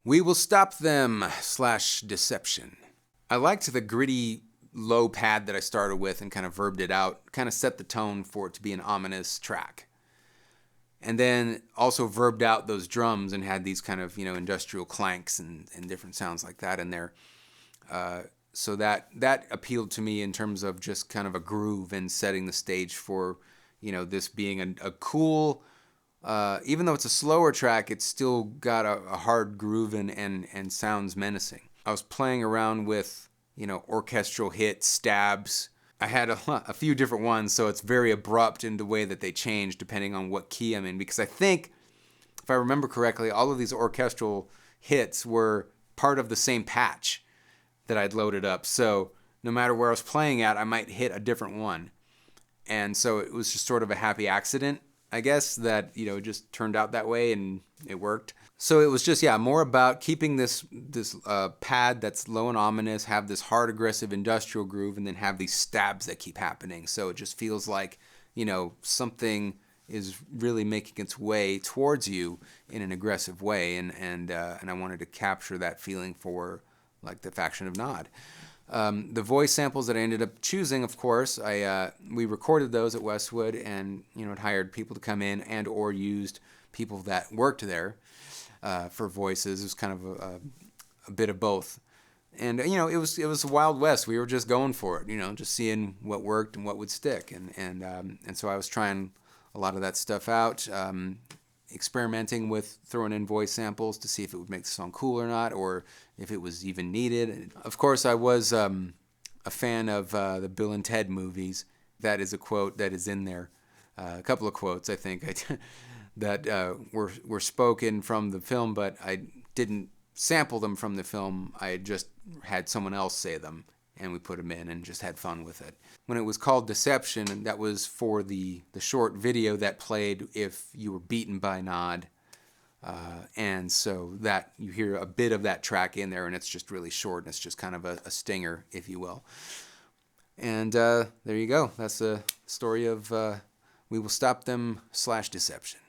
We will stop them slash deception. I liked the gritty low pad that I started with and kind of verbed it out, kind of set the tone for it to be an ominous track. And then also verbed out those drums and had these kind of, industrial clanks and different sounds like that in there. So that appealed to me in terms of just kind of a groove and setting the stage for, this being a cool, even though it's a slower track, it's still got a hard groove and sounds menacing. I was playing around with, orchestral hits, stabs. I had a few different ones, so it's very abrupt in the way that they change depending on what key I'm in. Because I think, if I remember correctly, all of these orchestral hits were part of the same patch that I'd loaded up. So no matter where I was playing at, I might hit a different one. And so it was just sort of a happy accident, I guess, that, it just turned out that way and it worked. So it was just, more about keeping this pad that's low and ominous, have this hard, aggressive industrial groove, and then have these stabs that keep happening. So it just feels like, something is really making its way towards you in an aggressive way. And I wanted to capture that feeling for, like, the Faction of Nod. The voice samples that I ended up choosing, of course, we recorded those at Westwood and, had hired people to come in and or used people that worked there for voices. It was kind of a bit of both. And, it was the Wild West. We were just going for it, just seeing what worked and what would stick. And so I was trying a lot of that stuff out, experimenting with throwing in voice samples to see if it would make the song cool or not, or if it was even needed. Of course, I was a fan of the Bill and Ted movies. That is a quote that is in there. A couple of quotes, I think, that were spoken from the film, but I didn't sample them from the film. I just had someone else say them, and we put them in and just had fun with it. When it was called Deception, that was for the short video that played if you were beaten by Nod. And so that you hear a bit of that track in there, and it's just really short, and it's just kind of a stinger, if you will. And there you go. That's the story of We Will Stop Them / Deception.